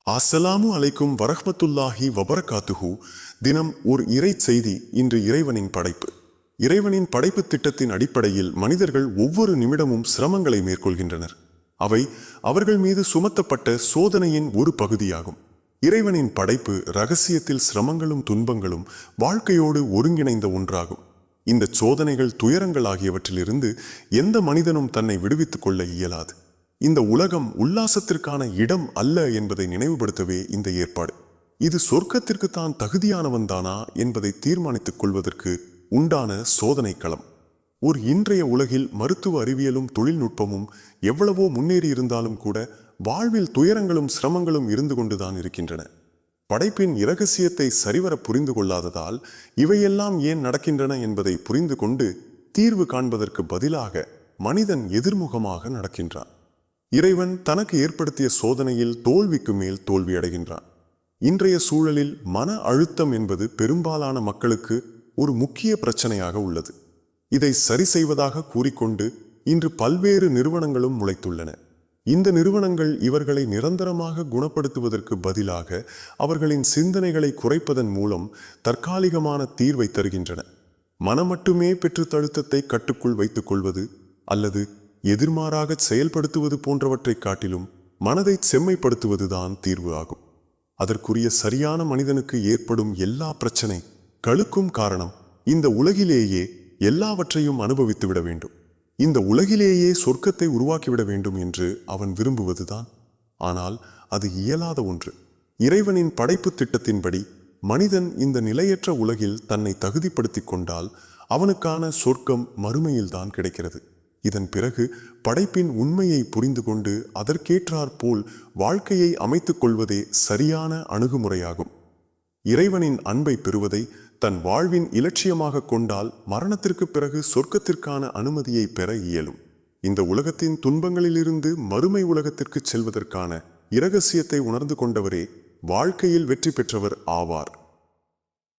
அஸ்ஸலாமு அலைக்கும் வரஹ்மத்துல்லாஹி வபரகாத்துஹு. தினம் ஒரு இறை செய்தி. இன்று இறைவனின் படைப்பு. இறைவனின் படைப்பு திட்டத்தின் அடிப்படையில் மனிதர்கள் ஒவ்வொரு நிமிடமும் சிரமங்களை மேற்கொள்கின்றனர். அவை அவர்கள் மீது சுமத்தப்பட்ட சோதனையின் ஒரு பகுதியாகும். இறைவனின் படைப்பு இரகசியத்தில் சிரமங்களும் துன்பங்களும் வாழ்க்கையோடு ஒருங்கிணைந்த ஒன்றாகும். இந்த சோதனைகள் துயரங்கள் ஆகியவற்றிலிருந்து எந்த மனிதனும் தன்னை விடுவித்துக் கொள்ள இயலாது. இந்த உலகம் உல்லாசத்திற்கான இடம் அல்ல என்பதை நினைவுபடுத்தவே இந்த ஏற்பாடு. இது சொர்க்கத்திற்கு தான் தகுதியானவன் தானா என்பதை தீர்மானித்துக் கொள்வதற்கு உண்டான சோதனை களம். ஒரு இன்றைய உலகில் மருத்துவ அறிவியலும் தொழில்நுட்பமும் எவ்வளவோ முன்னேறி இருந்தாலும் கூட வாழ்வில் துயரங்களும் சிரமங்களும் இருந்து கொண்டுதான் இருக்கின்றன. படைப்பின் இரகசியத்தை சரிவர புரிந்து கொள்ளாததால் இவையெல்லாம் ஏன் நடக்கின்றன என்பதை புரிந்து கொண்டு தீர்வு காண்பதற்கு பதிலாக மனிதன் எதிர்முகமாக நடக்கின்றான். இறைவன் தனக்கு ஏற்படுத்திய சோதனையில் தோல்விக்கு மேல் தோல்வி அடைகின்றான். இன்றைய சூழலில் மன அழுத்தம் என்பது பெரும்பாலான மக்களுக்கு ஒரு முக்கிய பிரச்சனையாக உள்ளது. இதை சரி செய்வதாக கூறிக்கொண்டு இன்று பல்வேறு நிறுவனங்களும் முளைத்துள்ளன. இந்த நிறுவனங்கள் இவர்களை நிரந்தரமாக குணப்படுத்துவதற்கு பதிலாக அவர்களின் சிந்தனைகளை குறைப்பதன் மூலம் தற்காலிகமான தீர்வை தருகின்றன. மனம் மட்டுமே பெற்றுத்தழுத்தத்தை கட்டுக்குள் வைத்துக் கொள்வது அல்லது எதிர்மாறாக செயல்படுத்துவது போன்றவற்றை காட்டிலும் மனதை செம்மைப்படுத்துவதுதான் தீர்வு ஆகும். அதற்குரிய சரியான மனிதனுக்கு ஏற்படும் எல்லா பிரச்சனைகளுக்கும் காரணம் இந்த உலகிலேயே எல்லாவற்றையும் அனுபவித்து விட வேண்டும், இந்த உலகிலேயே சொர்க்கத்தை உருவாக்கிவிட வேண்டும் என்று அவன் விரும்புவதுதான். ஆனால் அது இயலாத ஒன்று. இறைவனின் படைப்பு திட்டத்தின்படி மனிதன் இந்த நிலையற்ற உலகில் தன்னை தகுதிப்படுத்தி கொண்டால் அவனுக்கான சொர்க்கம் மறுமையில்தான் கிடைக்கிறது. இதன் பிறகு படைப்பின் உண்மையை புரிந்து கொண்டு அதற்கேற்றாற்போல் வாழ்க்கையை அமைத்துக் கொள்வதே சரியான அணுகுமுறையாகும். இறைவனின் அன்பை பெறுவதை தன் வாழ்வின் இலட்சியமாக கொண்டால் மரணத்திற்கு பிறகு சொர்க்கத்திற்கான அனுமதியை பெற இயலும். இந்த உலகத்தின் துன்பங்களிலிருந்து மறுமை உலகத்திற்கு செல்வதற்கான இரகசியத்தை உணர்ந்து கொண்டவரே வாழ்க்கையில் வெற்றி பெற்றவர் ஆவார்.